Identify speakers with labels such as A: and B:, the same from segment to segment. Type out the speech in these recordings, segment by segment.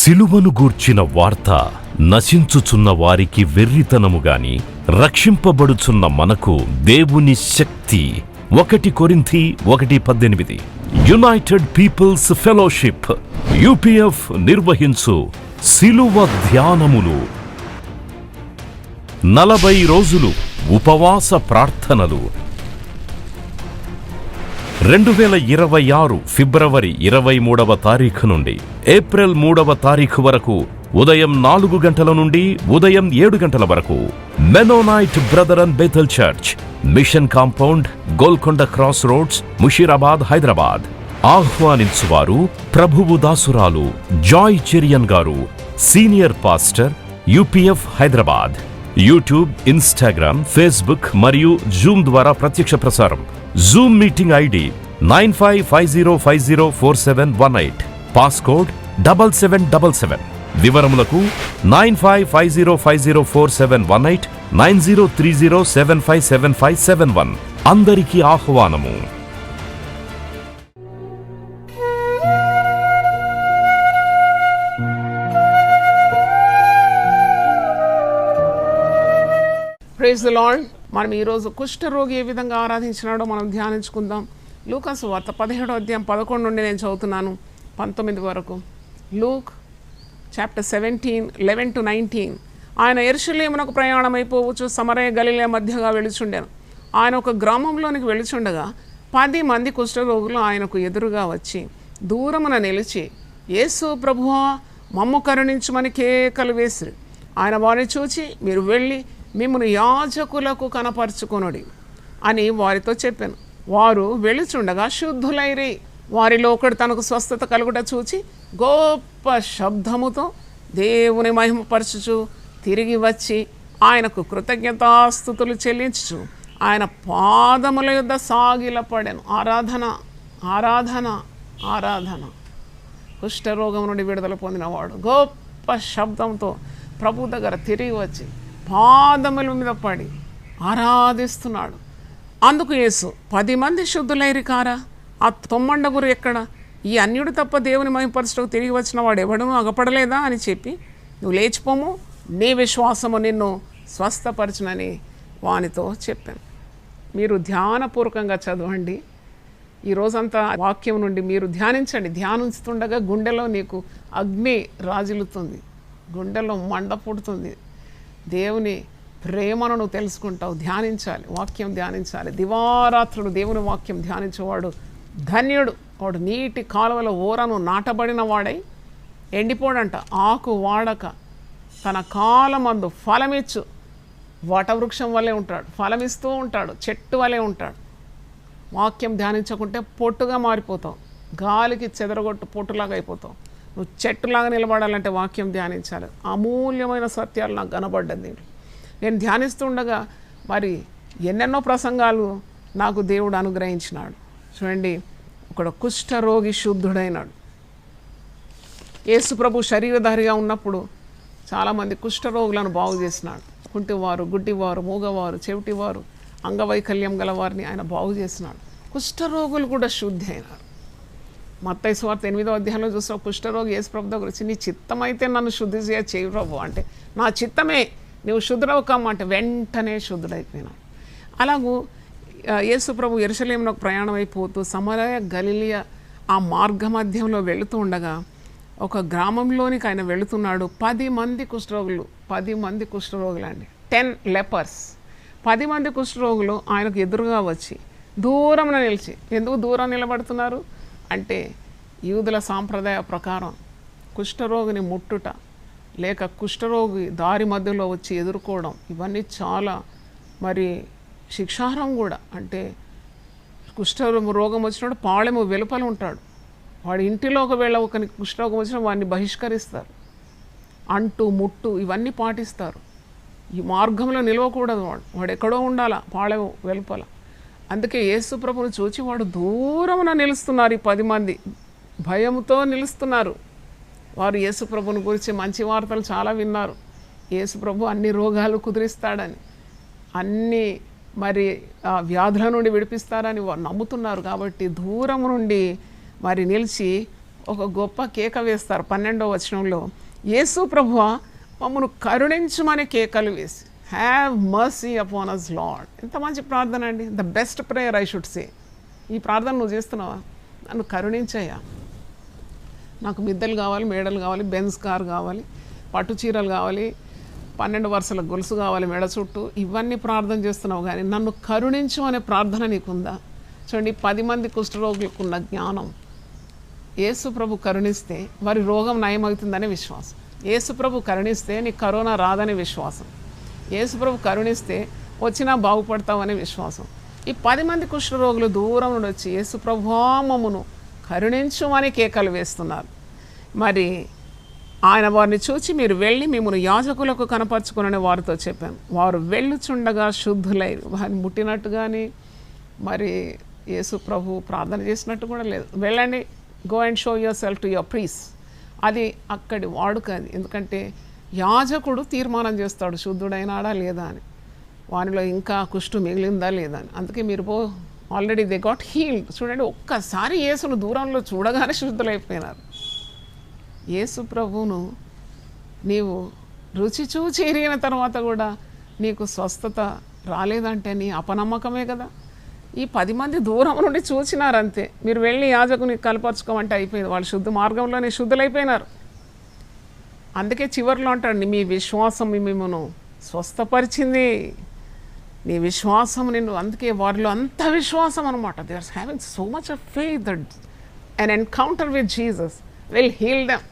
A: సిలువను గూర్చిన వార్త నశించుచున్న వారికి వెర్రితనము గాని రక్షింపబడుచున్న మనకు దేవుని శక్తి. 1 కొరింథీ 1:18. యునైటెడ్ పీపుల్స్ ఫెలోషిప్ UPF నిర్వహించు సిలువ ధ్యానములు. 40 రోజులు ఉపవాస ప్రార్థనలు. 2026 ఫిబ్రవరి 23వ తారీఖు నుండి ఏప్రిల్ 3వ తారీఖు వరకు ఉదయం 4 గంటల నుండి ఉదయం 7 గంటల వరకు Mennonite brother and Bethel church, mission compound, Golconda cross roads, Musheerabad, Hyderabad. ఆహ్వానించువారు ప్రభువు దాసురాలు జాయ్ చెరియన్ గారు, senior pastor, UPF Hyderabad. YouTube, Instagram, Facebook మరియు జూమ్ ద్వారా ప్రత్యక్ష ప్రసారం. Zoom meeting ID 9550504718, passcode 7777. వివరములకు 9550504718, 9030757571. అందరికీ ఆహ్వానము.
B: Praise the lord. మనం ఈరోజు కుష్ఠరోగి ఏ విధంగా ఆరాధించినాడో మనం ధ్యానించుకుందాం. లూకాసు వార్త 17వ అధ్యాయం 11 నుండి నేను చదువుతున్నాను 19 వరకు. Luke chapter 17, 11-19. ఆయన యెరూషలేమునకు ప్రయాణమైపోవచ్చు సమరయ గలిలయ మధ్యగా వెళుచుండెను. ఆయన ఒక గ్రామంలోనికి వెళుచుండగా 10 మంది కుష్ఠరోగులు ఆయనకు ఎదురుగా వచ్చి దూరమున నిలిచి, యేసు ప్రభువా, మమ్ము కరుణించుమని కేకలు వేసిరి. ఆయన వారిని చూచి, మీరు వెళ్ళి మిమ్మును యాజకులకు కనపరుచుకొనుడి అని వారితో చెప్పాను. వారు వెళుచుండగా శుద్ధులైరి. వారిలో ఒకడు తనకు స్వస్థత కలుగుట చూచి గొప్ప శబ్దముతో దేవుని మహిమపరచుచు తిరిగి వచ్చి ఆయనకు కృతజ్ఞతాస్తుతులు చెల్లించుచు ఆయన పాదముల యొద్ద సాగిలపడెను. ఆరాధన, ఆరాధన, ఆరాధన. కుష్ఠరోగం నుండి విడుదల పొందినవాడు గొప్ప శబ్దంతో ప్రభు దగ్గర తిరిగి వచ్చి పాదముల మీద పడి ఆరాధిస్తున్నాడు. అందుకు యేసు, 10 మంది శుద్ధులైరి కారా? ఆ 9 ఎక్కడ? ఈ అన్యుడు తప్ప దేవుని మహిమపరచుటకు తిరిగి వచ్చిన వాడు ఎవడనూ అగపడలేదా అని చెప్పి, నువ్వు లేచిపోము, నీ విశ్వాసము నిన్ను స్వస్థపరచునని వానితో చెప్పాను. మీరు ధ్యానపూర్వకంగా చదవండి. ఈ రోజంతా వాక్యం నుండి మీరు ధ్యానించండి. ధ్యానిస్తుండగా గుండెలో నీకు అగ్ని రాజిల్లుతుంది, గుండెలో మండ పుడుతుంది. దేవుని ప్రేమను నువ్వు తెలుసుకుంటావు. ధ్యానించాలి, వాక్యం ధ్యానించాలి. దివారాత్రులు దేవుని వాక్యం ధ్యానించేవాడు ధన్యుడు. వాడు నీటి కాలువల ఊరను నాటబడిన వాడై ఎండిపోడంట. ఆకు వాడక తన కాలమందు ఫలమిచ్చు వటవృక్షం వలె ఉంటాడు. ఫలమిస్తూ ఉంటాడు, చెట్టు వలె ఉంటాడు. వాక్యం ధ్యానించకుంటే పొట్టుగా మారిపోతావు, గాలికి చెదరగొట్టు పొట్టులాగా అయిపోతావు. నువ్వు చెట్టులాగా నిలబడాలంటే వాక్యం ధ్యానించాలి. అమూల్యమైన సత్యాలు నాకు కనబడ్డది. నేను ధ్యానిస్తుండగా మరి ఎన్నెన్నో ప్రసంగాలు నాకు దేవుడు అనుగ్రహించినాడు. చూడండి, ఒకడు కుష్ఠరోగి శుద్ధుడైనాడు. యేసు ప్రభు శరీరధారిగా ఉన్నప్పుడు చాలామంది కుష్ఠరోగులను బాగు చేసినాడు. కుంటివారు, గుడ్డివారు, మూగవారు, చెవిటివారు, అంగవైకల్యం గలవారిని ఆయన బాగు చేసినాడు. కుష్ఠరోగులు కూడా శుద్ధి అయినారు. మత్తయి సువార్త 8వ అధ్యాయంలో చూసిన కుష్ఠరోగి యేసు ప్రభు దగ్గర వచ్చి, నీ చిత్తమైతే నన్ను శుద్ధి చేయి ప్రభు అంటే, నా చిత్తమే, నువ్వు శుద్ధుడవు కమ్మంటే వెంటనే శుద్ధుడైపోయినాడు. అలాగూ యేసు ప్రభు యెరూషలేమునకు ప్రయాణం అయిపోతూ సమరయ గలిలయ ఆ మార్గ మధ్యంలో వెళుతూ ఉండగా ఒక గ్రామంలోనికి ఆయన వెళుతున్నాడు. 10 మంది కుష్ఠరోగులు, 10 మంది కుష్ఠరోగులు అండి, 10 లెపర్స్. 10 మంది కుష్ఠరోగులు ఆయనకు ఎదురుగా వచ్చి దూరంలో నిలిచి, ఎందుకు దూరం నిలబడుతున్నారు అంటే, యూదుల సాంప్రదాయ ప్రకారం కుష్ఠరోగిని ముట్టుట లేక కుష్ఠరోగి దారి మధ్యలో వచ్చి ఎదుర్కోవడం ఇవన్నీ చాలా మరి శిక్షార్హం కూడా. అంటే రోగం వచ్చినప్పుడు పాళెము వెలుపల ఉంటాడు. వాడి ఇంటిలో ఒకవేళ ఒకరికి కుష్ఠరోగం వచ్చినా వాడిని బహిష్కరిస్తారు. అంటు ముట్టు ఇవన్నీ పాటిస్తారు. ఈ మార్గంలో నిలవకూడదు. వాడు ఎక్కడో ఉండాలా, పాళెము వెలుపల. అందుకే యేసు ప్రభుని చూచి వాడు దూరమున నిలుస్తున్నారు. ఈ 10 మంది భయముతో నిలుస్తున్నారు. వారు యేసు ప్రభుని గురించి మంచి వార్తలు చాలా విన్నారు. యేసు ప్రభు అన్ని రోగాలు కుదిరిస్తాడని, అన్ని మరి వ్యాధుల నుండి విడిపిస్తారని వారు నమ్ముతున్నారు. కాబట్టి దూరం నుండి మరి నిలిచి ఒక గొప్ప కేక వేస్తారు 12వ వచనంలో, యేసు ప్రభువా మమ్మను కరుణించుమని కేకలు వేసి, have mercy upon us lord. ఎంత మంచి ప్రార్థన అండి, the best prayer I should say. ఈ ప్రార్థన నువ్వు చేస్తున్నావా? నన్ను కరుణించయ్యా, నాకు మిద్దెలు కావాలి, మేడలు కావాలి, బెంజ్ కార్ కావాలి, పట్టు చీరలు కావాలి, 12 వరుసల గొలుసు కావాలి మెడ చుట్టూ, ఇవన్నీ ప్రార్థన చేస్తున్నావు కానీ నన్ను కరుణించు అనే ప్రార్థన నీకుందా? చూడండి, 10 మంది కుష్ఠరోగులకు ఉన్న జ్ఞానం. యేసు ప్రభు కరుణిస్తే వారి రోగం నయమవుతుందనే విశ్వాసం. యేసు ప్రభు కరుణిస్తే నీకు కరోనా రాదనే విశ్వాసం. యేసు ప్రభు కరుణిస్తే వచ్చినా బాగుపడతావనే విశ్వాసం. ఈ 10 మంది కుష్ఠరోగులు దూరం నుండి వచ్చి యేసు ప్రభువా మమ్మును కరుణించుమని కేకలు వేస్తున్నారు. మరి ఆయన వారిని చూచి, మీరు వెళ్ళి మిమ్మల్ని యాజకులకు కనపరుచుకునని వారితో చెప్పాను. వారు వెళ్ళుచుండగా శుద్ధులై, వారిని ముట్టినట్టు కానీ మరి యేసు ప్రభు ప్రార్థన చేసినట్టు కూడా లేదు. వెళ్ళండి, go and show yourself to your priest. అది అక్కడి వాడుక. అది ఎందుకంటే యాజకుడు తీర్మానం చేస్తాడు శుద్ధుడైనాడా లేదా అని, వానిలో ఇంకా కుష్టు మిగిలిందా లేదా అని. అందుకే మీరు ఆల్రెడీ దే గాట్ హీల్డ్. చూడండి, ఒక్కసారి యేసును దూరంలో చూడగానే శుద్ధులైపోయినారు. యేసు ప్రభువును నీవు రుచి చూచి ఎరిగిన తర్వాత కూడా నీకు స్వస్థత రాలేదంటే నీ అపనమ్మకమే కదా. ఈ 10 మంది దూరం నుండి చూచినారంతే. మీరు వెళ్ళి యాజకుని కలపరుచుకోమంటే అయిపోయింది. వాళ్ళు శుద్ధ మార్గంలోనే శుద్ధులైపోయినారు. అందుకే చివరిలో అంటాడు, మీ విశ్వాసం మిమ్మల్ని స్వస్థపరిచింది, నీ విశ్వాసం నిన్ను. అందుకే వారిలో అంత విశ్వాసం అనమాట. They are having so much of faith that an encounter with Jesus will heal them.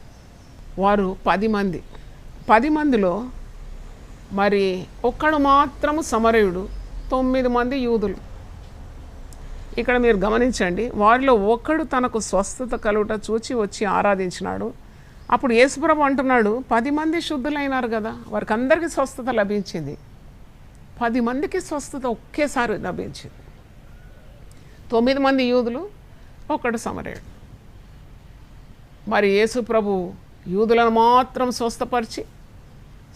B: వారు 10 మంది. 10 మందిలో మరి ఒక్కడు మాత్రము సమరయుడు, 9 మంది యూదులు. ఇక్కడ మీరు గమనించండి, వారిలో ఒక్కడు తనకు స్వస్థత కలుగుట చూచి వచ్చి ఆరాధించినాడు. అప్పుడు యేసుప్రభు అంటున్నాడు, 10 మంది శుద్ధులైనారు కదా, వారికి అందరికీ స్వస్థత లభించింది. 10 మందికి స్వస్థత ఒకేసారి లభించింది. 9 మంది యూదులు, ఒక్కడు సమరయుడు. మరి యేసు ప్రభు యూదులను మాత్రం స్వస్థపరిచి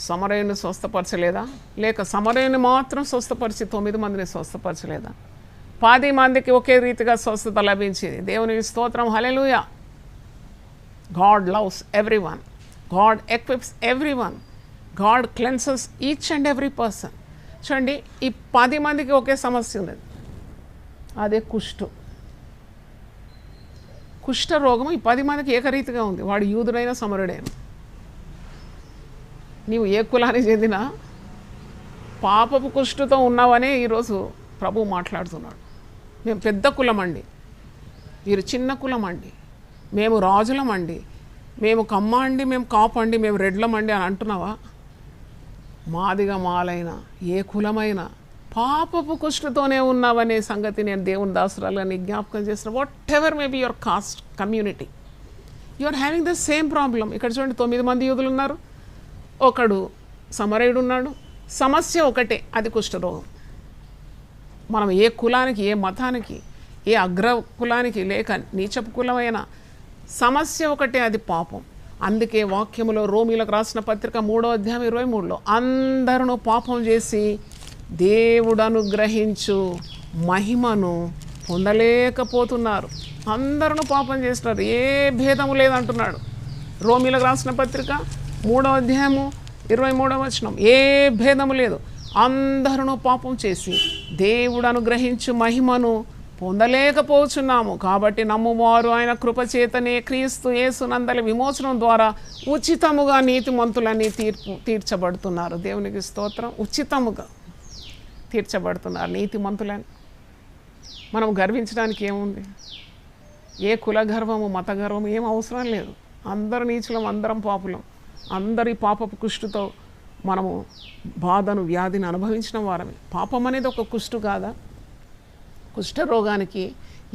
B: సమరయుని స్వస్థపరచలేదా? లేక సమరయుని మాత్రం స్వస్థపరిచి 9 మందిని స్వస్థపరచలేదా? 10 మందికి ఒకే రీతిగా స్వస్థత లభించింది. దేవునికి స్తోత్రం, hallelujah. God loves everyone, God equips everyone, God cleanses each and every person. చూడండి, ఈ 10 మందికి ఒకే సమస్య ఉన్నది, అదే కుష్ఠ రోగము. ఈ 10 మందికి ఏకరీతిగా ఉంది. వాడు యూదుడైన సమరుడైన. నీవు ఏ కులానికి చెందిన పాపపు కుష్ఠతో ఉన్నావనే ఈరోజు ప్రభు మాట్లాడుతున్నాడు. మేము పెద్ద కులమండి, మీరు చిన్న కులమండి, మేము రాజులమండి, మేము కమ్మ అండి, మేము కాపండి, మేము రెడ్లమండి అని అంటున్నావా? మాదిగా మాలైన ఏ కులమైనా పాపపు కుష్ఠతోనే ఉన్నావనే సంగతి నేను దేవుని దాసురాలుగా నీ జ్ఞాపకం చేసిన. Whatever may be your caste community, you are having the same problem. ఇక్కడ చూడండి, 9 మంది యూదులు ఉన్నారు, ఒకడు సమరయుడు ఉన్నాడు. సమస్య ఒకటే, అది కుష్ఠరోగం. మనం ఏ కులానికి, ఏ మతానికి, ఏ అగ్ర కులానికి లేక నీచపు కులమైన సమస్య ఒకటే, అది పాపం. అందుకే వాక్యములో రోమీలకు రాసిన పత్రిక 3వ అధ్యాయం 23లో అందరూ పాపం చేసి దేవుడు అనుగ్రహించు మహిమను పొందలేకపోతున్నారు. అందరూ పాపం చేస్తున్నారు, ఏ భేదము లేదంటున్నాడు. రోమీలకు రాసిన పత్రిక 3వ అధ్యాయము 23వ వచనం, ఏ భేదము లేదు, అందరూ పాపం చేసి దేవుడు అనుగ్రహించు మహిమను పొందలేకపోతున్నాము. కాబట్టి నమ్మువారు ఆయన కృపచేతనే క్రీస్తు యేసునందలి విమోచనం ద్వారా ఉచితముగా నీతిమంతులని తీర్చబడుతున్నారు. దేవునికి స్తోత్రం. ఉచితముగా తీర్చబడుతున్నారు నీతిమంతులని. మనం గర్వించడానికి ఏముంది? ఏ కుల గర్వము, మత గర్వము ఏం అవసరం లేదు. అందరు నీచులం, అందరం పాపులం. అందరి పాపపు కుష్టుతో మనము బాధను, వ్యాధిని అనుభవించిన వారమే. పాపం అనేది ఒక కుష్టు కాదా? కుష్ఠరోగానికి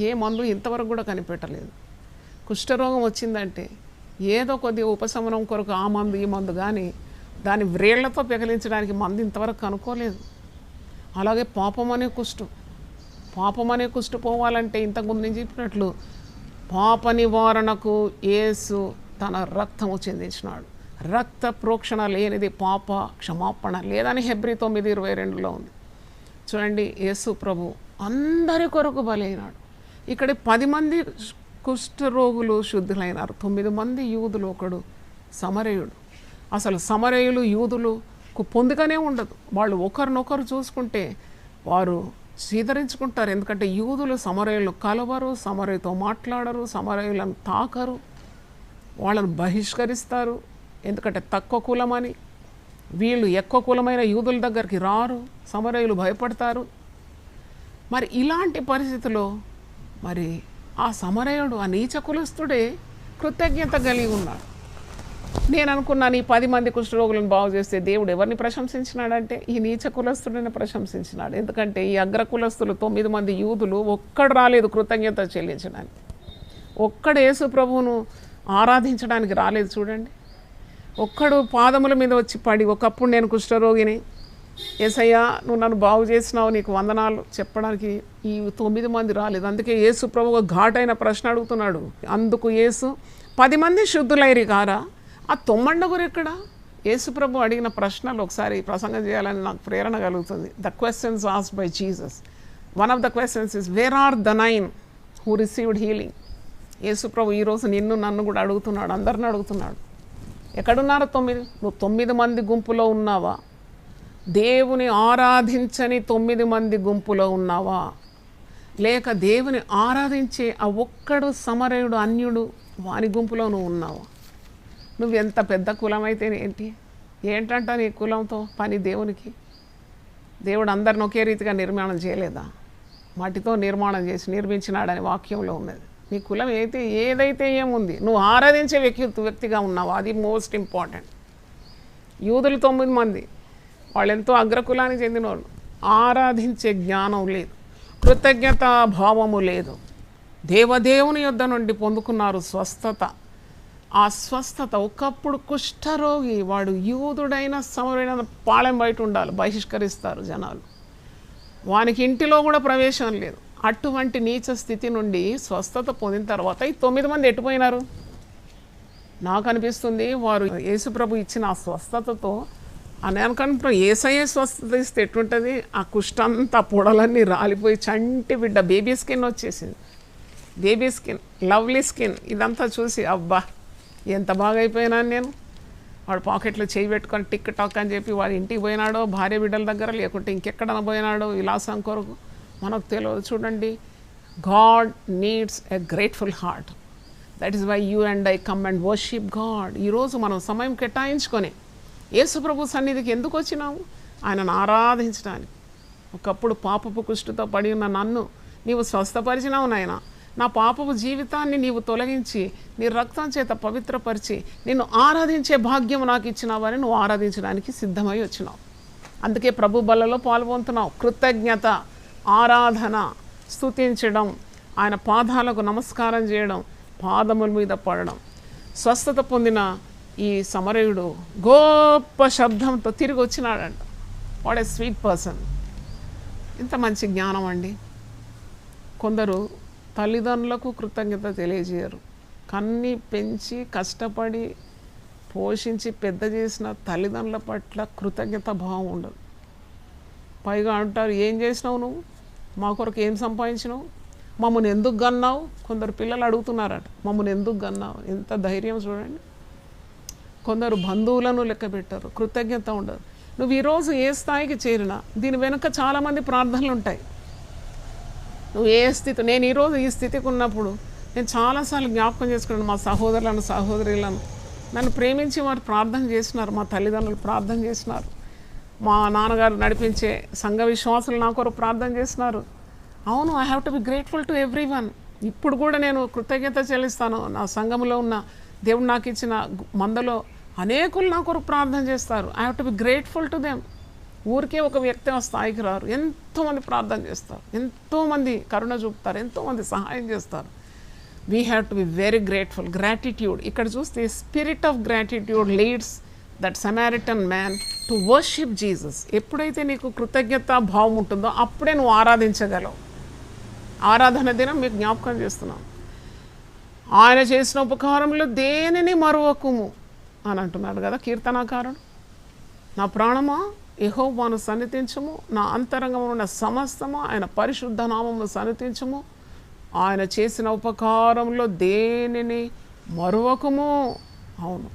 B: ఏ మందు ఇంతవరకు కూడా కనిపెట్టలేదు. కుష్ఠరోగం వచ్చిందంటే ఏదో కొద్దిగా ఉపశమనం కొరకు ఆ మందు ఈ మందు, కానీ దాని వ్రేళ్లతో పెకలించడానికి మందు ఇంతవరకు కనుక్కోలేదు. అలాగే పాపం అనే కుష్టు పోవాలంటే ఇంతకుముందు నేను చెప్పినట్లు పాప నివారణకు యేసు తన రక్తము చెందించినాడు. రక్త ప్రోక్షణ లేనిది పాప క్షమాపణ లేదని హెబ్రీ 9:22లో ఉంది. చూడండి, యేసు ప్రభు అందరి కొరకు బలైనాడు. ఇక్కడ 10 మంది కుష్ఠరోగులు శుద్ధులైనారు. 9 మంది యూదులు, ఒకడు సమరయుడు. అసలు సమరయులు యూదులకు పొందుగానే ఉండదు. వాళ్ళు ఒకరినొకరు చూసుకుంటే వారు సీదరించుకుంటారు. ఎందుకంటే యూదులు సమరయులను కలవరు, సమరయుతో మాట్లాడరు, సమరయులను తాకరు, వాళ్ళను బహిష్కరిస్తారు. ఎందుకంటే తక్కువ కులమని. వీళ్ళు ఎక్కువ కులమైన యూదుల దగ్గరికి రారు, సమరయులు భయపడతారు. మరి ఇలాంటి పరిస్థితిలో మరి ఆ సమరయుడు, ఆ నీచ కులస్తుడే కృతజ్ఞత కలిగి ఉన్నాడు. నేను అనుకున్నాను, ఈ 10 మంది కుష్ఠరోగులను బాగు చేస్తే దేవుడు ఎవరిని ప్రశంసించినాడంటే ఈ నీచ కులస్తుడిని ప్రశంసించినాడు. ఎందుకంటే ఈ అగ్ర కులస్తులు 9 మంది యూదులు ఒక్కడు రాలేదు కృతజ్ఞత చెల్లించడానికి. ఒక్కడు యేసు ప్రభువును ఆరాధించడానికి రాలేదు. చూడండి, ఒక్కడు పాదముల మీద వచ్చి పడి, ఒకప్పుడు నేను కుష్ఠరోగిని, యేసయ్యా నువ్వు నన్ను బాగు చేసినావు, నీకు వందనాలు చెప్పడానికి ఈ 9 మంది రాలేదు. అందుకే యేసు ప్రభు ఘాటైన ప్రశ్న అడుగుతున్నాడు. అందుకు యేసు, 10 మంది శుద్ధులైరి కారా, ఆ 9 ఎక్కడ? యేసు ప్రభు అడిగిన ప్రశ్నలు ఒకసారి ప్రసంగం చేయాలని నాకు ప్రేరణ కలుగుతుంది. The questions asked by Jesus. One of the questions is, where are the 9 who received healing? యేసు ప్రభు ఈరోజు నిన్ను నన్ను కూడా అడుగుతున్నాడు, అందరిని అడుగుతున్నాడు. ఎక్కడున్నారు 9? నువ్వు 9 మంది గుంపులో ఉన్నావా? దేవుని ఆరాధించని 9 మంది గుంపులో ఉన్నావా? లేక దేవుని ఆరాధించే ఆ ఒక్కడు సమరయుడు అన్యుడు వాని గుంపులో నువ్వు ఉన్నావా? నువ్వు ఎంత పెద్ద కులమైతే ఏంటంట నీ కులంతో పని? దేవునికి దేవుడు అందరిని ఒకే రీతిగా నిర్మాణం చేయలేదా? మట్టితో నిర్మాణం చేసి నిర్మించినాడని వాక్యంలో ఉన్నది. నీ కులం ఏదైతే ఏముంది, నువ్వు ఆరాధించే వ్యక్తిగా ఉన్నావు, అది మోస్ట్ ఇంపార్టెంట్. యూదులు 9 మంది, వాళ్ళు ఎంతో అగ్రకులానికి చెందిన వాళ్ళు. ఆరాధించే జ్ఞానం లేదు, కృతజ్ఞతా భావము లేదు. దేవదేవుని యొద్ద నుండి పొందుకున్నారు స్వస్థత. ఆ స్వస్థత, ఒకప్పుడు కుష్ఠరోగి వాడు యూదుడైన సమరైన పాళెం బయట ఉండాలి, బహిష్కరిస్తారు జనాలు, వానికి ఇంటిలో కూడా ప్రవేశం లేదు. అటువంటి నీచ స్థితి నుండి స్వస్థత పొందిన తర్వాత ఈ 9 మంది ఎటుపోయినారు? నాకు అనిపిస్తుంది వారు యేసుప్రభు ఇచ్చిన ఆ స్వస్థతతో, అని అనుకుంటున్నాం యేసయ్యే స్వస్థత ఇస్తే ఎట్లుంటుంది? ఆ కుష్ఠంతా పొడలన్నీ రాలిపోయి చంటి బిడ్డ బేబీ స్కిన్ వచ్చేసింది. Baby skin, lovely skin. ఇదంతా చూసి అబ్బా ఎంత బాగా అయిపోయినాను నేను. వాడు పాకెట్లో చేయి పెట్టుకొని టిక్ టాక్ అని చెప్పి వాడి ఇంటికి పోయినాడో, భార్య బిడ్డల దగ్గర, లేకుంటే ఇంకెక్కడన్నా పోయినాడో విలాసం కొరకు మనకు తెలియదు. చూడండి, God needs a grateful heart. That is why you and I come and worship God. ఈరోజు మనం సమయం కేటాయించుకొని యేసు ప్రభు సన్నిధికి ఎందుకు వచ్చినాము? ఆయనను ఆరాధించడానికి. ఒకప్పుడు పాపపు కుష్ఠతో పడి ఉన్న నన్ను నీవు స్వస్థపరిచినావు నాయన. నా పాపపు జీవితాన్ని నీవు తొలగించి నీ రక్తం చేత పవిత్రపరిచి నిన్ను ఆరాధించే భాగ్యం నాకు ఇచ్చినావని నువ్వు ఆరాధించడానికి సిద్ధమై వచ్చినావు. అందుకే ప్రభు బలలో పాల్గొంటున్నావు. కృతజ్ఞత, ఆరాధన, స్తుతించడం, ఆయన పాదాలకు నమస్కారం చేయడం, పాదముల మీద పడడం. స్వస్థత పొందిన ఈ సమరయుడు గొప్ప శబ్దంతో తిరిగి వచ్చినాడంట. What a sweet person. ఇంత మంచి జ్ఞానం అండి. కొందరు తల్లిదండ్రులకు కృతజ్ఞత తెలియజేయరు. కన్ని పెంచి కష్టపడి పోషించి పెద్ద చేసిన తల్లిదండ్రుల పట్ల కృతజ్ఞత భావం ఉండదు. పైగా అంటారు, ఏం చేసినావు నువ్వు, మా కొరకు ఏం సంపాదించినావు, మమ్మల్ని ఎందుకు గన్నావు? కొందరు పిల్లలు అడుగుతున్నారట, మమ్మల్ని ఎందుకు గన్నావు? ఎంత ధైర్యం చూడండి. కొందరు బంధువులను లెక్క పెట్టారు, కృతజ్ఞత ఉండదు. నువ్వు ఈరోజు ఏ స్థాయికి చేరినా దీని వెనుక చాలామంది ప్రార్థనలు ఉంటాయి. నువ్వు ఏ స్థితి, నేను ఈరోజు ఈ స్థితికి ఉన్నప్పుడు నేను చాలాసార్లు జ్ఞాపకం చేసుకున్నాను. మా సహోదరులను సహోదరులను నన్ను ప్రేమించి వారు ప్రార్థన చేసినారు, మా తల్లిదండ్రులు ప్రార్థన చేసినారు, మా నాన్నగారు నడిపించే సంఘ విశ్వాసులు నా కొరకు ప్రార్థన చేసినారు. అవును, I have to be grateful to every one. ఇప్పుడు కూడా నేను కృతజ్ఞత చెల్లిస్తాను. నా సంఘంలో ఉన్న దేవుడు నాకు ఇచ్చిన మందలో అనేకులు నా కొరకు ప్రార్థన చేస్తారు. I have to be grateful to them. ఊరికే ఒక వ్యక్తి ఆ స్థాయికి రారు, ఎంతోమంది ప్రార్థన చేస్తారు, ఎంతోమంది కరుణ చూపుతారు, ఎంతోమంది సహాయం చేస్తారు. We have to be very grateful. Gratitude, ఇక్కడ చూస్తే spirit of gratitude leads that Samaritan man to worship Jesus. ఎప్పుడైతే నీకు కృతజ్ఞత భావం ఉంటుందో అప్పుడే నువ్వు ఆరాధించగలవు. ఆరాధన దినం మీకు జ్ఞాపకం చేస్తున్నాం. ఆయన చేసిన ఉపకారంలో దేనిని మరువకుము అని అంటున్నాడు కదా కీర్తనాకారుడు. నా ప్రాణమా యెహోవాను సన్నిధించుము, నా అంతరంగమున ఉన్న సమస్తము ఆయన పరిశుద్ధ నామమును సన్నిధించుము. ఆయన చేసిన ఉపకారంలో దేనిని మరువకము. అవును,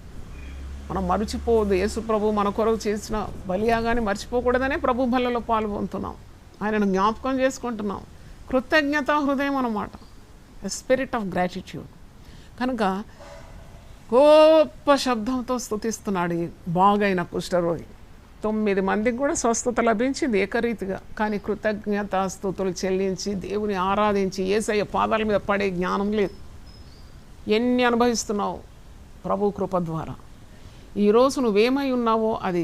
B: మనం మర్చిపోవద్దు. యేసు ప్రభు మన కొరకు చేసిన బలియాగాని మర్చిపోకూడదనే ప్రభు బలలో పాల్గొంటున్నాం. ఆయనను జ్ఞాపకం చేసుకుంటున్నాం. కృతజ్ఞత హృదయం అన్నమాట, ఎ స్పిరిట్ ఆఫ్ గ్రాటిట్యూడ్. కనుక గొప్ప శబ్దంతో స్తుతిస్తున్నాడు ఈ బాగైన కుష్ఠరోగి. 9 మందికి కూడా స్వస్థత లభించింది ఏకరీతిగా. కానీ కృతజ్ఞత స్తుతులు చెల్లించి దేవుని ఆరాధించి యేసయ్య పాదాల మీద పడే జ్ఞానం లేదు. ఎన్ని అనుభవిస్తున్నావు ప్రభు కృప ద్వారా. ఈరోజు నువ్వేమై ఉన్నావో అది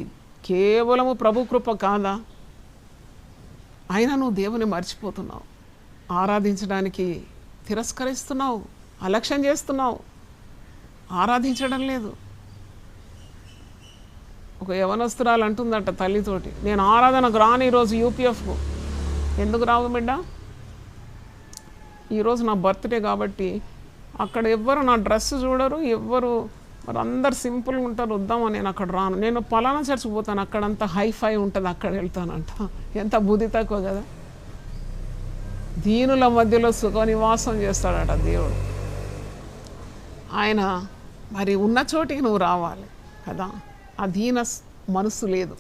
B: కేవలము ప్రభు కృప కాదా? అయినా నువ్వు దేవుని మర్చిపోతున్నావు, ఆరాధించడానికి తిరస్కరిస్తున్నావు, అలక్ష్యం చేస్తున్నావు, ఆరాధించడం లేదు. ఒక యవనస్తురాలు అంటుందంట తల్లితోటి, నేను ఆరాధనకు రాను ఈరోజు యూపీఎఫ్కు. ఎందుకు రావు బిడ్డ? ఈరోజు నా బర్త్డే కాబట్టి అక్కడ ఎవ్వరు నా డ్రెస్ చూడరు, ఎవ్వరు, మరి అందరు సింపుల్గా ఉంటారు, వద్దామని నేను అక్కడ రాను. నేను పలానా చర్చికి పోతాను, అక్కడంతా హైఫై ఉంటుంది, అక్కడ వెళ్తానంట. ఎంత బుద్ధి తక్కువ కదా. దీనుల మధ్యలో సుఖ నివాసం చేస్తాడట దేవుడు. ఆయన మరి ఉన్న చోటికి నువ్వు రావాలి కదా. ఆ దీన మనసు లేదు,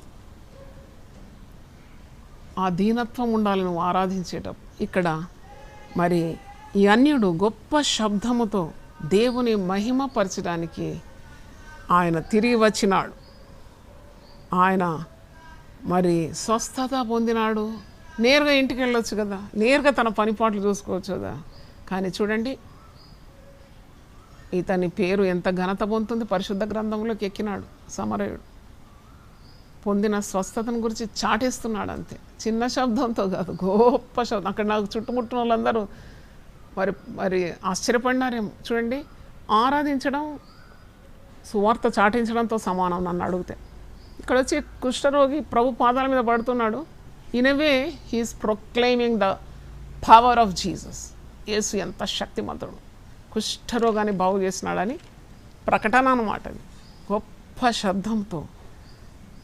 B: ఆ దీనత్వం ఉండాలి నువ్వు ఆరాధించేటప్పుడు. ఇక్కడ మరి ఈ అన్యుడు గొప్ప శబ్దముతో దేవుని మహిమపరచడానికి ఆయన తిరిగి వచ్చినాడు. ఆయన మరి స్వస్థత పొందినాడు. నేరుగా ఇంటికి వెళ్ళొచ్చు కదా, నేరుగా తన పనిపాట్లు చూసుకోవచ్చు కదా. కానీ చూడండి, ఇతని పేరు ఎంత ఘనత పొందుతుంది, పరిశుద్ధ గ్రంథంలోకి ఎక్కినాడు. సమరయుడు పొందిన స్వస్థతను గురించి చాటేస్తున్నాడు అంతే. చిన్న శబ్దంతో కాదు, గొప్ప శబ్దం. అక్కడ నాకు చుట్టుముట్టిన వాళ్ళందరూ మరి మరి ఆశ్చర్యపడినారేమో. చూడండి, ఆరాధించడం సువార్త చాటించడంతో సమానం నన్ను అడిగితే. ఇక్కడ వచ్చి కుష్ఠరోగి ప్రభు పాదాల మీద పడుతున్నాడు. In a way he's proclaiming the power of Jesus. యేసు ఎంత శక్తిమంతుడు, కుష్ఠరోగాన్ని బాగు చేసినాడని ప్రకటన అన్నమాట. అది గొప్ప శబ్దంతో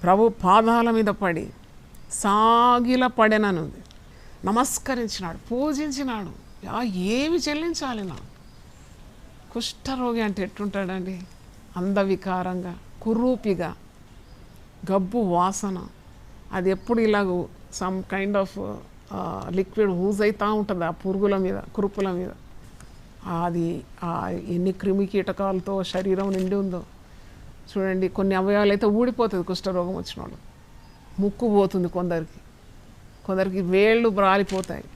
B: ప్రభు పాదాల మీద పడి సాగిల పడెననుంది. నమస్కరించినాడు, పూజించినాడు. ఏమి చెల్లించాలి నా? కుష్ఠరోగి అంటే ఎట్టుంటాడండి? అందవికారంగా, కురూపిగా, గబ్బు వాసన. అది ఎప్పుడు ఇలాగ some kind of liquid use అవుతూ ఉంటుంది ఆ పురుగుల మీద, కురుపుల మీద. అది ఎన్ని క్రిమి కీటకాలతో శరీరం నిండి ఉందో చూడండి. కొన్ని అవయవాలు అయితే ఊడిపోతుంది కుష్ఠరోగం వచ్చిన వాళ్ళు. ముక్కు పోతుంది కొందరికి వేళ్ళు రాలిపోతాయి.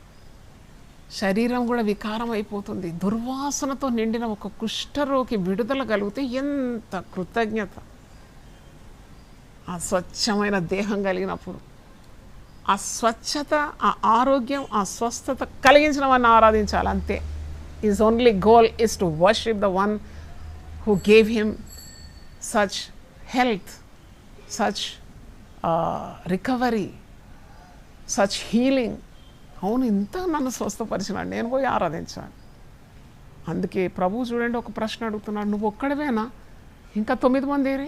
B: శరీరం కూడా వికారం అయిపోతుంది. దుర్వాసనతో నిండిన ఒక కుష్ఠరోగి విడుదల కలిగితే ఎంత కృతజ్ఞత! ఆ స్వచ్ఛమైన దేహం కలిగినప్పుడు ఆ స్వచ్ఛత, ఆ ఆరోగ్యం, ఆ స్వస్థత కలిగించిన వాడిని ఆరాధించాలి అంతే. His only goal is to worship the one who gave him such health, such recovery, such healing. అవును, ఇంత నన్ను స్వస్థపరిచినాడు, నేను పోయి ఆరాధించాను. అందుకే ప్రభువు చూడండి ఒక ప్రశ్న అడుగుతున్నాడు, నువ్వు ఒక్కడవేనా? ఇంకా 9 మంది ఏరి?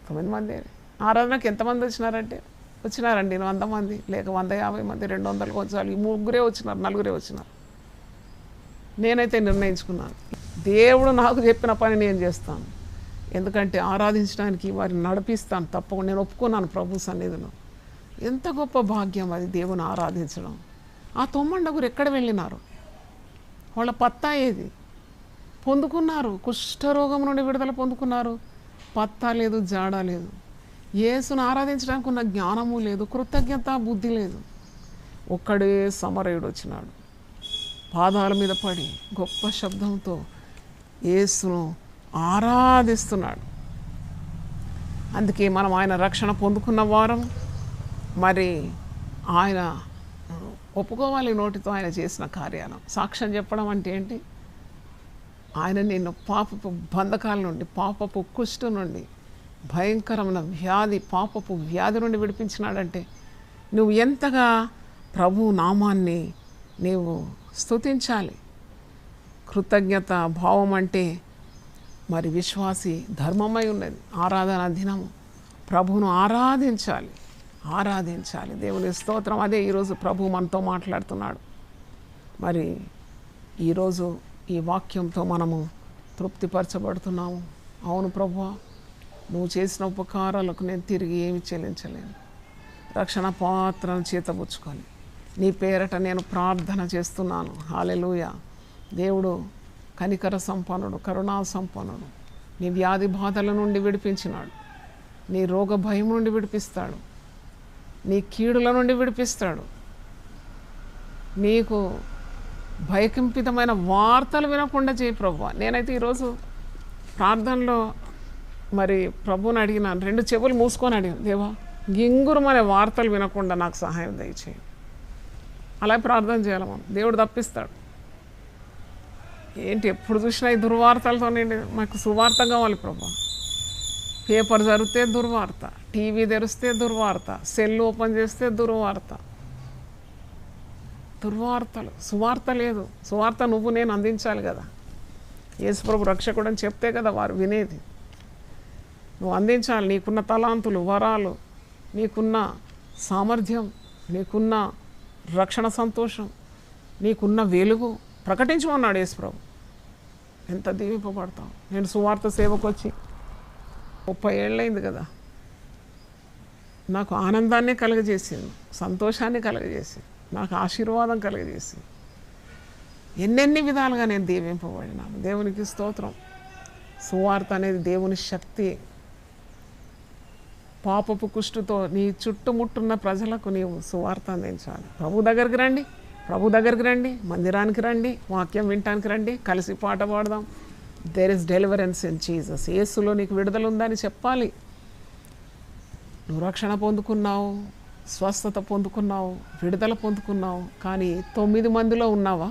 B: 9 మంది ఏరి? ఆరాధనకు ఎంతమంది వచ్చినారంటే, వచ్చినారండి 100 మంది, లేక 150 మంది, 200 వచ్చారు, 3 వచ్చినారు, 4 వచ్చినారు. నేనైతే నిర్ణయించుకున్నాను, దేవుడు నాకు చెప్పిన పని నేను చేస్తాను. ఎందుకంటే ఆరాధించడానికి వారిని నడిపిస్తాను తప్పకుండా. నేను ఒప్పుకున్నాను ప్రభు సన్నిధిలో. ఎంత గొప్ప భాగ్యం అది, దేవుని ఆరాధించడం. ఆ 9 ఎక్కడ వెళ్ళినారు? వాళ్ళ పత్తా ఏది? పొందుకున్నారు, కుష్ఠరోగం నుండి విడుదల పొందుకున్నారు. పత్తా లేదు, జాడ లేదు. యేసును ఆరాధించడానికి ఉన్న జ్ఞానము లేదు, కృతజ్ఞత బుద్ధి లేదు. ఒక్కడే సమరయుడు వచ్చినాడు, పాదాల మీద పడి గొప్ప శబ్దంతో యేసును ఆరాధిస్తున్నాడు. అందుకే మనం ఆయన రక్షణ పొందుకున్న వారం మరి ఆయన ఒప్పుకోవాలి నోటితో ఆయన చేసిన కార్యాలను. సాక్ష్యం చెప్పడం అంటే ఏంటి? ఆయన నిన్ను పాపపు బంధకాల నుండి, పాపపు కుష్టు నుండి, భయంకరమైన వ్యాధి, పాపపు వ్యాధి నుండి విడిపించినాడంటే నువ్వు ఎంతగా ప్రభు నామాన్ని నీవు స్తుతించాలి. కృతజ్ఞత భావం అంటే మరి విశ్వాసి ధర్మమై ఉన్నది. ఆరాధన దినము ప్రభువును ఆరాధించాలి, ఆరాధించాలి. దేవుని స్తోత్రం. అదే ఈరోజు ప్రభు మనతో మాట్లాడుతున్నాడు. మరి ఈరోజు ఈ వాక్యంతో మనము తృప్తిపరచబడుతున్నాము. అవును ప్రభువా, నువ్వు చేసిన ఉపకారాలకు నేను తిరిగి ఏమి చెల్లించలేను. రక్షణ పాత్రను చేతబుచ్చుకొని నీ పేరట నేను ప్రార్థన చేస్తున్నాను. హల్లెలూయా. దేవుడు కనికర సంపన్నుడు, కరుణా సంపన్నుడు. నీ వ్యాధి బాధల నుండి విడిపించినాడు. నీ రోగ భయం నుండి విడిపిస్తాడు. నీ కీడుల నుండి విడిపిస్తాడు. నీకు భయకంపితమైన వార్తలు వినకుండా చేయి ప్రభువా. నేనైతే ఈరోజు ప్రార్థనలో మరి ప్రభువుని అడిగినాను, 2 చెవులు మూసుకొని అడిగాను, దేవా గింగురమనే వార్తలు వినకుండా నాకు సహాయం దయచేయి. అలా ప్రార్థన చేయాలి మనం. దేవుడు తప్పిస్తాడు. ఏంటి ఎప్పుడు చూసినా ఈ దుర్వార్తలతో మాకు సువార్త కావాలి ప్రభా. పేపర్ జరిగితే దుర్వార్త, టీవీ తెరిస్తే దుర్వార్త, సెల్ ఓపెన్ చేస్తే దుర్వార్త, దుర్వార్తలు. సువార్త లేదు. సువార్త నువ్వు నేను అందించాలి కదా. యేసుప్రభు రక్షకుడు అని చెప్తే కదా వారు వినేది. నువ్వు అందించాలి. నీకున్న తలాంతులు, వరాలు, నీకున్న సామర్థ్యం, నీకున్న రక్షణ సంతోషం, నీకున్న వెలుగు ప్రకటించమన్నాడు యేసుప్రభు. ఎంత దీవింపబడతావు. నేను సువార్త సేవకు వచ్చి 30 ఏళ్ళైంది కదా. నాకు ఆనందాన్ని కలుగజేసింది, సంతోషాన్ని కలుగజేసింది, నాకు ఆశీర్వాదం కలుగజేసింది. ఎన్నెన్ని విధాలుగా నేను దీవింపబడినాను. దేవునికి స్తోత్రం. సువార్త అనేది దేవుని శక్తి. పాపపు కుష్టుతో నీ చుట్టుముట్టున్న ప్రజలకు నీవు సువార్త అందించాలి. ప్రభు దగ్గరికి రండి, ప్రభు దగ్గరికి రండి, మందిరానికి రండి, వాక్యం వినటానికి రండి, కలిసి పాట పాడదాం. There is deliverance in Jesus. యేసులో నీకు విడుదల ఉందని చెప్పాలి. నువ్వు రక్షణ పొందుకున్నావు, స్వస్థత పొందుకున్నావు, విడుదల పొందుకున్నావు, కానీ 9 మందిలో ఉన్నావా?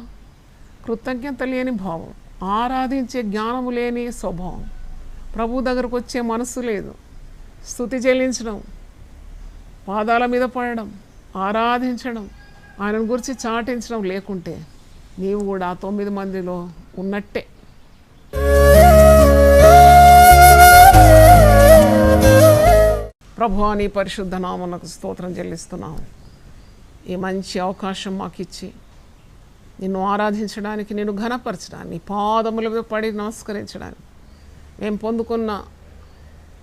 B: కృతజ్ఞత లేని భావం, ఆరాధించే జ్ఞానము లేని స్వభావం, ప్రభు దగ్గరకు వచ్చే మనస్సు లేదు, స్తుతి చెల్లించడం, పాదాల మీద పడడం, ఆరాధించడం, ఆయనను గురించి చాటించడం లేకుంటే నీవు కూడా 9 మందిలో ఉన్నట్టే. ప్రభువా, నీ పరిశుద్ధ నామమునకు స్తోత్రం చెల్లిస్తున్నాము. ఈ మంచి అవకాశం మాకు ఇచ్చి నిన్ను ఆరాధించడానికి, నిన్ను ఘనపరచడానికి, నీ పాదముల మీద పడి నమస్కరించడానికి, మేము పొందుకున్న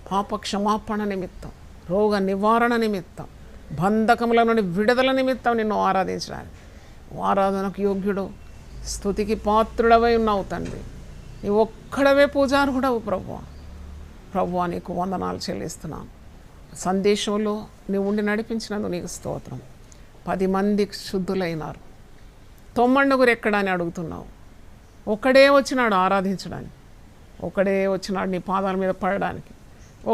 B: పాప క్షమాపణ నిమిత్తం, రోగ నివారణ నిమిత్తం, బంధకముల నుండి విడుదల నిమిత్తం నిన్ను ఆరాధించడానికి ఆరాధనకు యోగ్యుడు, స్తుతికి పాత్రుడవై ఉన్నావు తండ్రి. నీ ఒక్కడవే పూజార్హుడవు ప్రభువా. ప్రభువా, నీకు వందనాలు చెల్లిస్తున్నాను. సందేశంలో నీవు ఉండి నడిపించినందుకు నీకు స్తోత్రం. 10 మంది శుద్ధులైనారు. 9 ఎక్కడా అని అడుగుతున్నావు. ఒక్కడే వచ్చినాడు ఆరాధించడానికి, ఒకడే వచ్చినాడు నీ పాదాల మీద పడడానికి,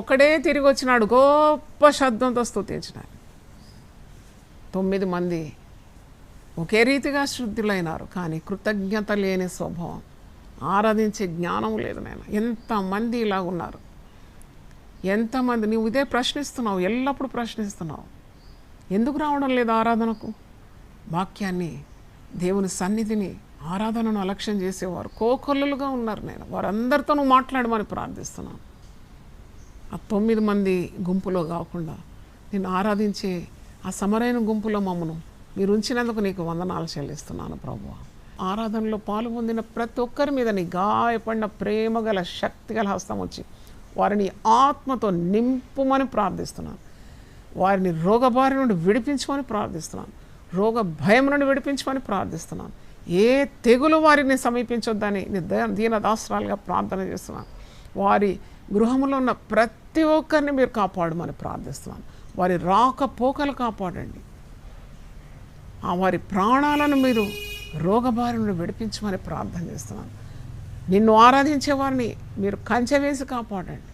B: ఒకడే తిరిగి వచ్చినాడు గొప్ప శబ్దంతో స్తుతించడానికి. 9 మంది ఒకే రీతిగా శుద్ధులైనారు, కానీ కృతజ్ఞత లేని స్వభావం, ఆరాధించే జ్ఞానం లేదు. నేను ఎంతమంది ఇలా ఉన్నారు, ఎంతమంది. నువ్వు ఇదే ప్రశ్నిస్తున్నావు, ఎల్లప్పుడూ ప్రశ్నిస్తున్నావు. ఎందుకు రావడం లేదు ఆరాధనకు? వాక్యాన్ని, దేవుని సన్నిధిని, ఆరాధనను అలక్ష్యం చేసేవారు కోకొల్లులుగా ఉన్నారు. నేను వారందరితో నువ్వు మాట్లాడమని ప్రార్థిస్తున్నాను. ఆ 9 మంది గుంపులో కాకుండా నిన్ను ఆరాధించే ఆ సమరైన గుంపులో మమ్మను మీరు ఉంచినందుకు నీకు వందనాలు చెల్లిస్తున్నాను ప్రభువా. ఆరాధనలో పాలు పొందిన ప్రతి ఒక్కరి మీద నీ గాయపడిన ప్రేమగల శక్తిగల హస్తం వచ్చి వారిని ఆత్మతో నింపుమని ప్రార్థిస్తున్నాను. వారిని రోగబారి నుండి విడిపించమని ప్రార్థిస్తున్నాను. రోగ భయం నుండి విడిపించమని ప్రార్థిస్తున్నాను. ఏ తెగులు వారిని సమీపించొద్దని దీనదాస్త్రాలుగా ప్రార్థన చేస్తున్నాను. వారి గృహంలో ఉన్న ప్రతి ఒక్కరిని మీరు కాపాడమని ప్రార్థిస్తున్నాను. వారి రాకపోకలు కాపాడండి. వారి ప్రాణాలను మీరు రోగబారి నుండి విడిపించమని ప్రార్థన చేస్తున్నాను. నిన్ను ఆరాధించే వారిని మీరు కంచె వేసి కాపాడండి.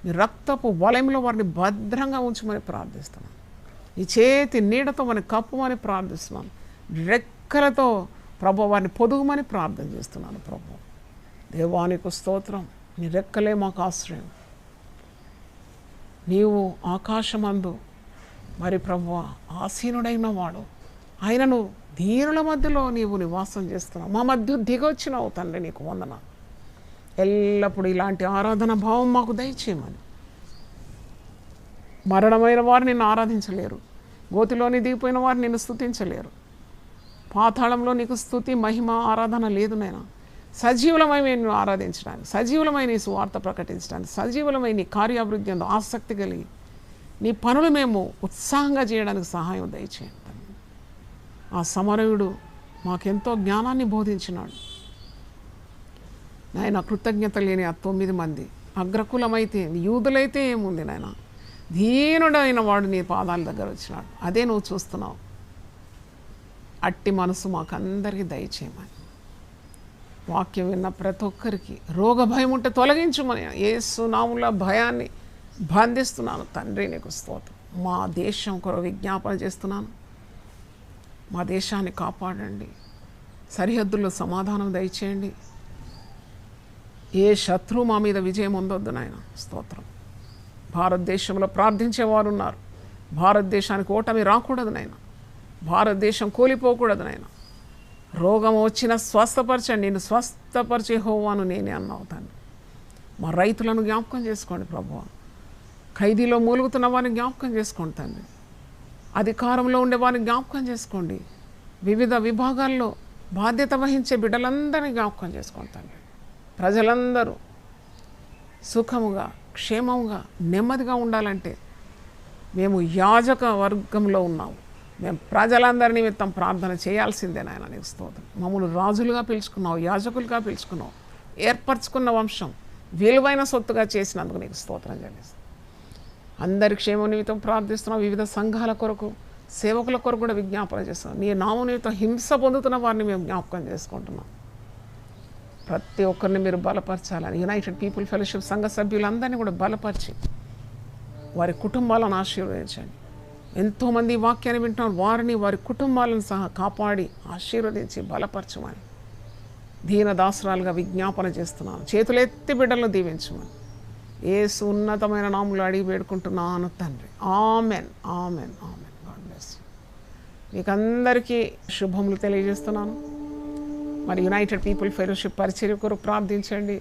B: నీ రక్తపు వలయంలో వారిని భద్రంగా ఉంచమని ప్రార్థిస్తున్నాను. నీ చేతి నీడతో వారిని కప్పుమని ప్రార్థిస్తున్నాను. రెక్కలతో ప్రభు వారిని పొదుగుమని ప్రార్థన చేస్తున్నాను. ప్రభు దేవానికి స్తోత్రం. నీ రెక్కలే మాకు ఆశ్రయం. నీవు ఆకాశమందు మరి ప్రభువ ఆసీనుడైన వాడు, ఆయనను దీనుల మధ్యలో నీవు నివాసం చేస్తున్నావు. మా మధ్య దిగొచ్చినావు తండ్రి, నీకు వందనాలు. ఎల్లప్పుడూ ఇలాంటి ఆరాధన భావం మాకు దయచేయమని. మరణమైన వారు నిన్ను ఆరాధించలేరు, గోతిలోని దిగిపోయిన వారు నిన్ను స్తుతించలేరు. పాతాళంలో నీకు స్తుతి మహిమ ఆరాధన లేదు నాయనా. సజీవులమై నేను ఆరాధించడానికి, సజీవులమై నీ సువార్త ప్రకటించడానికి, సజీవులమై నీ కార్యాభివృద్ధి అందు ఆసక్తి కలిగి నీ పనులు మేము ఉత్సాహంగా చేయడానికి సహాయం దయచేయండి. ఆ సమరయుడు మాకెంతో జ్ఞానాన్ని బోధించినాడు నాయన. కృతజ్ఞత లేని ఆ 9 మంది అగ్రకులమైతే యూదులైతే ఏముంది నాయన, దీనుడైన వాడు నీ పాదాల దగ్గర వచ్చినాడు. అదే నువ్వు చూస్తున్నావు. అట్టి మనసు మాకందరికీ దయచేయమని, వాక్యం విన్న ప్రతి ఒక్కరికి రోగ భయం ఉంటే తొలగించుమని యేసు నామములో భయాన్ని బంధిస్తున్నాను తండ్రి. నీకు స్తోత్రం. మా దేశం కొరకు విజ్ఞాపన చేస్తున్నాను. మా దేశాన్ని కాపాడండి, సరిహద్దుల్లో సమాధానం దయచేయండి. ఏ శత్రువు మా మీద విజయం పొందొద్దు నాయన. స్తోత్రం. భారతదేశంలో ప్రార్థించేవారు ఉన్నారు. భారతదేశానికి ఓటమి రాకూడదు నాయన. భారతదేశం కూలిపోకూడదు నాయన. రోగం వచ్చినా స్వస్థపరచండి. నేను స్వస్థపరిచే యెహోవాను నేనే అన్నావు తండ్రి. మా రైతులను జ్ఞాపకం చేసుకోండి ప్రభువా. ఖైదీలో మూలుగుతున్న వారిని జ్ఞాపకం చేసుకోండి తండ్రి. అధికారంలో ఉండే వారిని జ్ఞాపకం చేసుకోండి. వివిధ విభాగాల్లో బాధ్యత వహించే బిడ్డలందరినీ జ్ఞాపకం చేసుకోండి తండ్రి. ప్రజలందరూ సుఖముగా క్షేమముగా నెమ్మదిగా ఉండాలంటే మేము యాజక వర్గంలో ఉన్నాము. మేము ప్రజలందరి నిమిత్తం ప్రార్థన చేయాల్సిందే నాయన. నీకు స్తోత్రం. మమ్మల్ని రాజులుగా పిలుచుకున్నావు, యాజకులుగా పిలుచుకున్నావు, ఏర్పరచుకున్న వంశం విలువైన సొత్తుగా చేసినందుకు నీకు స్తోత్రం చెల్లిస్తాం. అందరి క్షేమం నిమిత్తం ప్రార్థిస్తున్నాం. వివిధ సంఘాల కొరకు సేవకుల కొరకు కూడా విజ్ఞాపన చేస్తున్నాం. నీ నామం నిమిత్తం హింస పొందుతున్న వారిని మేము జ్ఞాపకం చేసుకుంటున్నాం. ప్రతి ఒక్కరిని మీరు బలపరచాలని యునైటెడ్ పీపుల్ ఫెలోషిప్ సంఘ సభ్యులందరినీ కూడా బలపరిచి వారి కుటుంబాలను ఆశీర్వదించండి. ఎంతోమంది వాక్యాన్ని వింటున్నారు. వారిని వారి కుటుంబాలను సహా కాపాడి ఆశీర్వదించి బలపరచమని దీనదాసురాలుగా విజ్ఞాపన చేస్తున్నాను. చేతులెత్తి బిడ్డలను దీవించమని యేసు ఉన్నతమైన నామములో అడిగి వేడుకుంటున్నాను తండ్రి. Amen, amen, amen. God bless you. మీకు అందరికీ శుభములు తెలియజేస్తున్నాను. మరి యునైటెడ్ పీపుల్ ఫెలోషిప్ పరిచర్య కొరకు ప్రార్థించండి.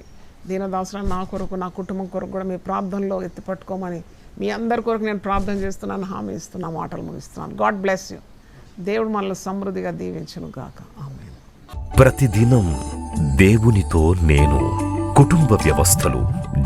B: దీనదాసులను నా కొరకు, నా కుటుంబం కొరకు కూడా మీ ప్రార్థనలో ఎత్తిపట్టుకోమని మీ అందరి కొరకు నేను ప్రార్థన చేస్తున్నాను, హామీ ఇస్తున్నా, మాటలు ముగిస్తున్నాను. God bless you. దేవుడు మనల్ని సమృద్ధిగా దీవించును గాక. ఆమేన్.
A: ప్రతిదినం దేవునితో నేను. కుటుంబ వ్యవస్థలు,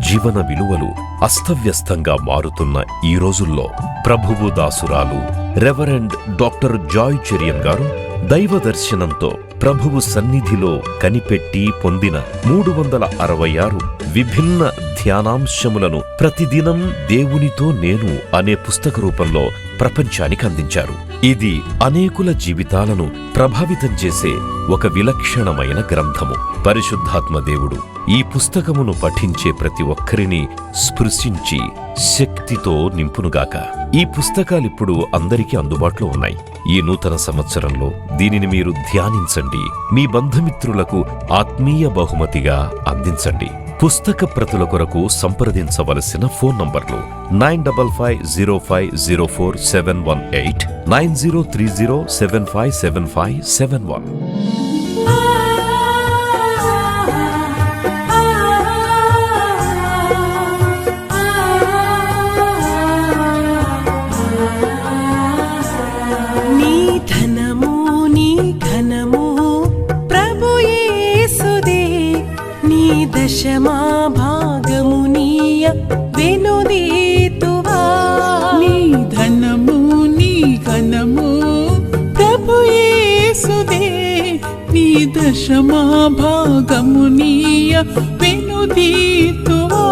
A: జీవన విలువలు అస్తవ్యస్తంగా మారుతున్న ఈ రోజుల్లో ప్రభువు దాసురాలు రెవరెండ్ డాక్టర్ జాయ్ చెరియన్ గారు దైవ దర్శనంతో ప్రభువు సన్నిధిలో కనిపెట్టి పొందిన 366 విభిన్న ధ్యానాంశములను ప్రతిదినం దేవునితో నేను అనే పుస్తక రూపంలో ప్రపంచానికి అందించారు. ఇది అనేకుల జీవితాలను ప్రభావితం చేసే ఒక విలక్షణమైన గ్రంథము. పరిశుద్ధాత్మ దేవుడు ఈ పుస్తకమును పఠించే ప్రతి ఒక్కరిని స్పృశించి శక్తితో నింపునుగాక. ఈ పుస్తకాలిప్పుడు అందరికీ అందుబాటులో ఉన్నాయి. ఈ నూతన సంవత్సరంలో దీనిని మీరు ధ్యానించండి, మీ బంధుమిత్రులకు ఆత్మీయ బహుమతిగా అందించండి. పుస్తక ప్రతుల కొరకు సంప్రదించవలసిన ఫోన్ నంబర్లు 9550504718, 9030757571.
C: దశమా భాగమునీయ వెనుదీతువా.
D: నీ ధనము నీ ఘనము ప్రభు యేసుదే. నీ దశమా భాగమునీయ వెనుదీతువా.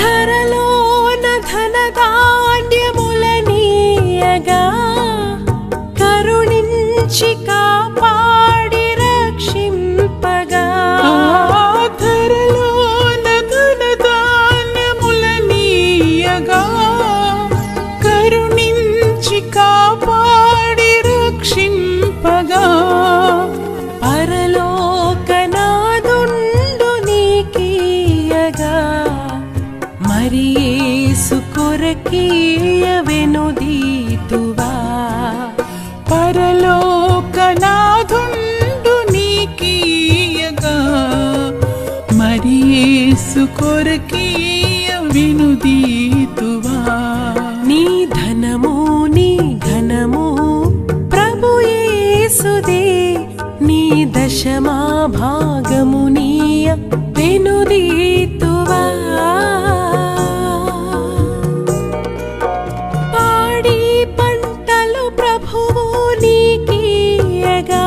C: ధరలోన ధనధాన్యములనీయగా కరుణించి కాపాడి రక్షింపగా.
D: ధరలోన ధనధాన్యములనీయగా కరుణించి కాపాడి రక్షింపగా.
C: పరలోకనాదుండు నీకీయగా మరి యేసు కొరకీయ వెనుదీతువా.
D: పరలోకనాథుండు నీకీయగా మరి యేసు కొరకీయ వెనుదీతువా.
C: నీ ధనము నీ ఘనము ప్రభు యేసుదే నీ దశమా భాగము నీయ వెనుదీతువా పాడి పంటలు ప్రభువు నీకీయగా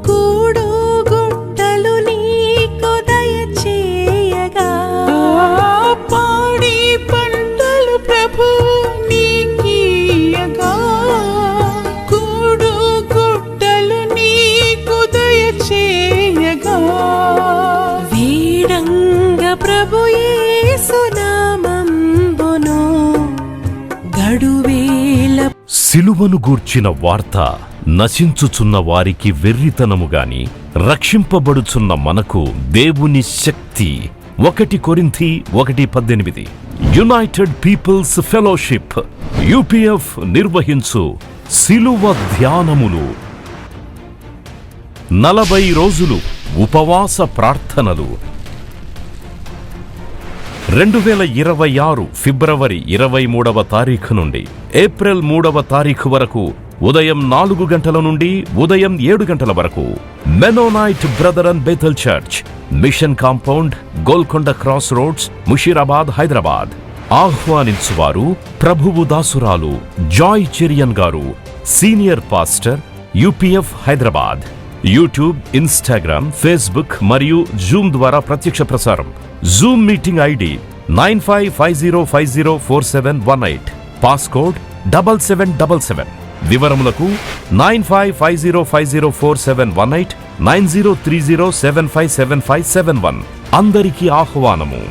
C: కూడు గుట్టలు నీకు దయచేయగా
D: పాడి పంటలు ప్రభు నీకీయగా కూడు గుట్టలు నీకు దయచేయగా
C: వీడంగ ప్రభు యేసు నామంబును గడువేల
A: సిలువను గూర్చిన వార్త నశించుచున్న వారికి వెర్రితనము గాని రక్షింపబడుచున్న మనకు దేవుని శక్తి. 1 కొరింథీ 1:18. యునైటెడ్ పీపుల్స్ ఫెలోషిప్ UPF నిర్వహించు సిలువ ధ్యానములు. 40 రోజులు ఉపవాస ప్రార్థనలు. 2026 ఫిబ్రవరి 23వ తారీఖు నుండి ఏప్రిల్ 3వ తారీఖు వరకు ఉదయం 4 గంటల నుండి ఉదయం 7 గంటల వరకు Mennonite brother and Bethel church, mission compound, Golconda cross roads, Musheerabad, Hyderabad. ఆహ్వానించువారు ప్రభువు దాసురాలు జాయ్ చెరియన్ గారు, senior pastor, UPF Hyderabad. YouTube, Instagram, Facebook మరియు జూమ్ ద్వారా ప్రత్యక్ష ప్రసారం. Zoom meeting ID 9550504718. పాస్కోడ్ 7777. వివరములకు 9550504718, 9030757571. అందరికీ ఆహ్వానము.